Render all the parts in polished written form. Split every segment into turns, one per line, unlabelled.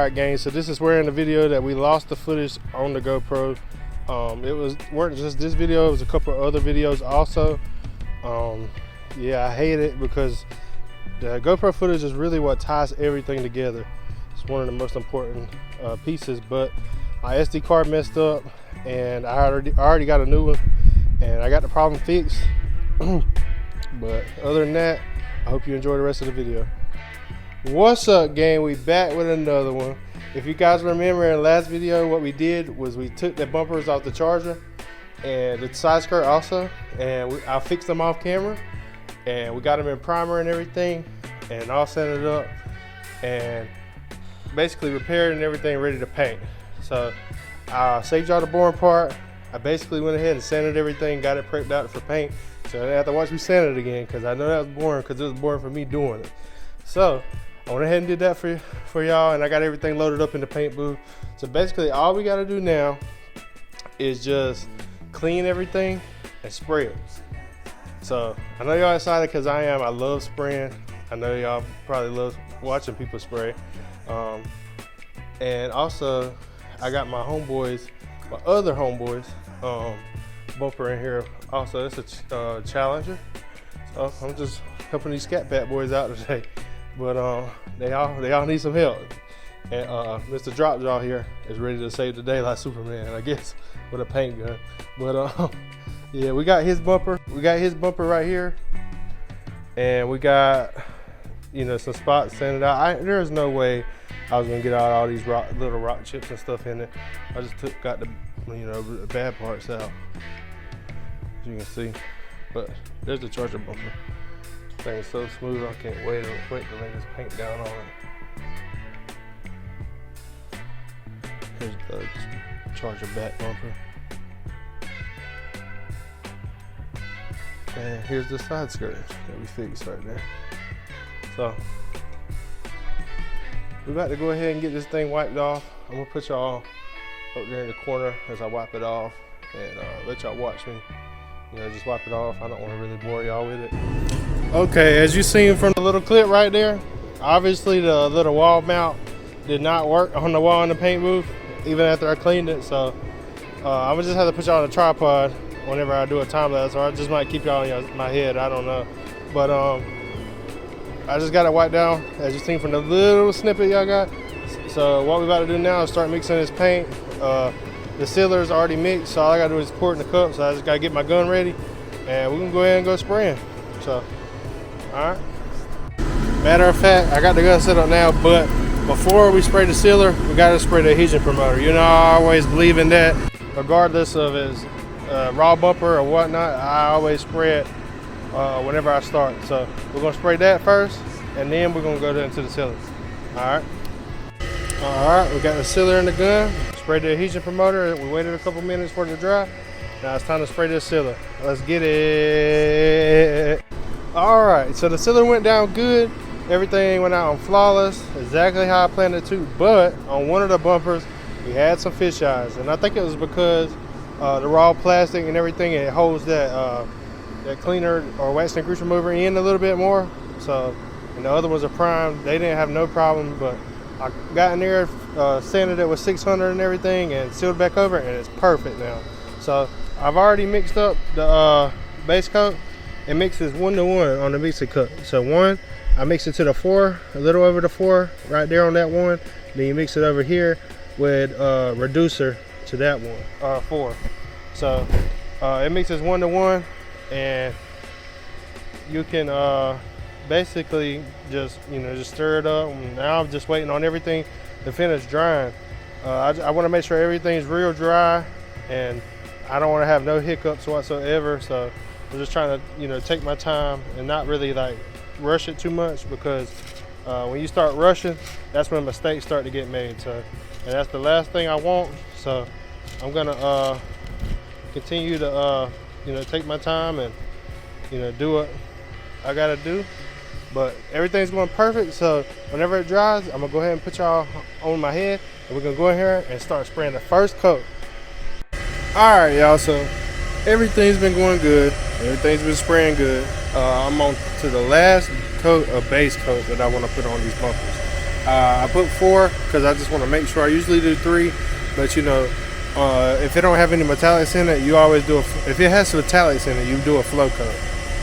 Alright gang, so this is where in the video that we lost the footage on the GoPro. It weren't just this video, it was a couple of other videos also. Yeah, I hate it because the GoPro footage is really what ties everything together. It's one of the most important pieces, but my SD card messed up and I already got a new one and I got the problem fixed. But other than that, I hope you enjoy the rest of the video. What's up gang, we back with another one. If you guys remember in the last video, what we did was we took the bumpers off the Charger and the side skirt also, and I fixed them off camera and we got them in primer and everything and all set it up and basically repaired and everything ready to paint. So I saved y'all the boring part. I basically went ahead and sanded everything, got it prepped out for paint, so I didn't have to watch me sand it again because I know that was boring because it was boring for me doing it. So I went ahead and did that for y'all, and I got everything loaded up in the paint booth. So basically all we got to do now is just clean everything and spray it. So I know y'all excited because I am. I love spraying. I know y'all probably love watching people spray. And also I got my other homeboys bumper in here also. It's a Challenger. So I'm just helping these Scat Pack boys out today. But they all need some help. And Mr. Drop Jaw here is ready to save the day like Superman, I guess, with a paint gun. But yeah, we got his bumper. We got his bumper right here, and we got, you know, some spots sanded out. There's no way I was gonna get out all these little rock chips and stuff in it. I just got the, you know, the bad parts out, as you can see. But there's the Charger bumper. Thing's so smooth, I can't wait to lay this paint down on it. Here's the Charger back bumper. And here's the side skirt that we fixed right there. So we're about to go ahead and get this thing wiped off. I'm gonna put y'all up there in the corner as I wipe it off and let y'all watch me, you know, just wipe it off. I don't want to really bore y'all with it. Okay, as you seen from the little clip right there, obviously the little wall mount did not work on the wall in the paint booth even after I cleaned it. So I'm gonna just have to put y'all on a tripod whenever I do a time lapse, or I just might keep y'all in my head, I don't know. But I just got it wiped down, as you seen from the little snippet y'all got. So what we about to do now is start mixing this paint. The sealer is already mixed, so all I gotta do is pour it in the cup. So I just gotta get my gun ready and we're gonna go ahead and go spraying. So all right. Matter of fact, I got the gun set up now, but before we spray the sealer, we gotta spray the adhesion promoter. You know, I always believe in that, regardless of it's raw bumper or whatnot. I always spray it whenever I start. So we're gonna spray that first, and then we're gonna go into the sealer. All right, we got the sealer in the gun. Sprayed the adhesion promoter. We waited a couple minutes for it to dry. Now it's time to spray this sealer. Let's get it. All right, so the sealer went down good. Everything went out on flawless, exactly how I planned it to. But on one of the bumpers, we had some fish eyes, and I think it was because the raw plastic and everything, it holds that cleaner or wax and grease remover in a little bit more. So, and the other ones are primed. They didn't have no problem, but I got in there, sanded it with 600 and everything, and sealed back over, and it's perfect now. So I've already mixed up the base coat. It mixes 1-to-1 on the mixing cup. So one, I mix it to the 4, a little over the 4, right there on that one. Then you mix it over here with reducer to that one, 4. So it mixes 1-to-1, and you can basically just, you know, just stir it up. And now I'm just waiting on everything to finish drying. I want to make sure everything's real dry, and I don't want to have no hiccups whatsoever. So I'm just trying to, you know, take my time and not really like rush it too much, because when you start rushing, that's when mistakes start to get made. So, and that's the last thing I want. So I'm gonna continue to you know, take my time and, you know, do what I gotta do. But everything's going perfect. So whenever it dries, I'm gonna go ahead and put y'all on my head, and we're gonna go in here and start spraying the first coat. All right, y'all. So everything's been going good. Everything's been spraying good. I'm on to the last coat of base coat that I want to put on these bumpers. I put 4 because I just want to make sure. I usually do 3, but you know, if it don't have any metallics in it, you always do if it has metallics in it, you do a flow coat,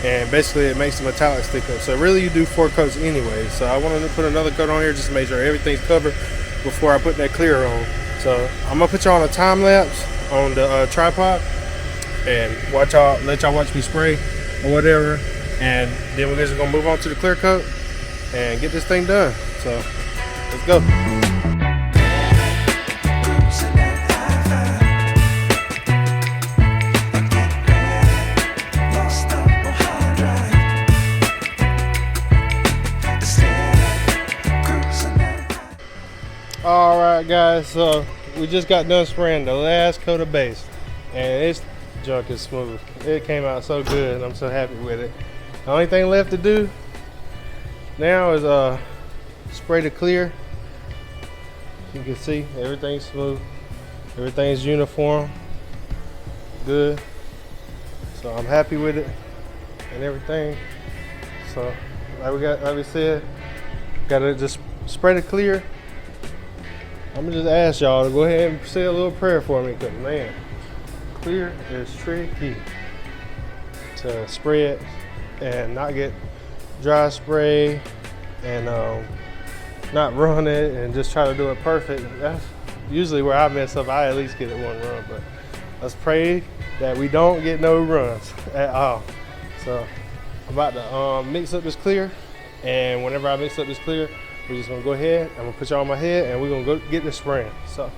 and basically it makes the metallic stick up. So really you do 4 coats anyway. So I wanted to put another coat on here just to make sure everything's covered before I put that clear on. So I'm gonna put y'all on a time lapse on the tripod and let y'all watch me spray or whatever, and then we're just gonna move on to the clear coat and get this thing done. So let's go. All right, guys, so we just got done spraying the last coat of base, and this junk is smooth. It came out so good, and I'm so happy with it. The only thing left to do now is spray the clear. You can see everything's smooth, everything's uniform, good. So I'm happy with it and everything. So like we said, gotta just spray the clear. I'm gonna just ask y'all to go ahead and say a little prayer for me, because man, clear is tricky to spray it and not get dry spray and not run it and just try to do it perfect. That's usually where I mess up. I at least get it 1 run, but let's pray that we don't get no runs at all. So I'm about to mix up this clear, and whenever I mix up this clear, we're just gonna go ahead, I'm gonna put y'all on my head, and we're gonna go get this spraying. So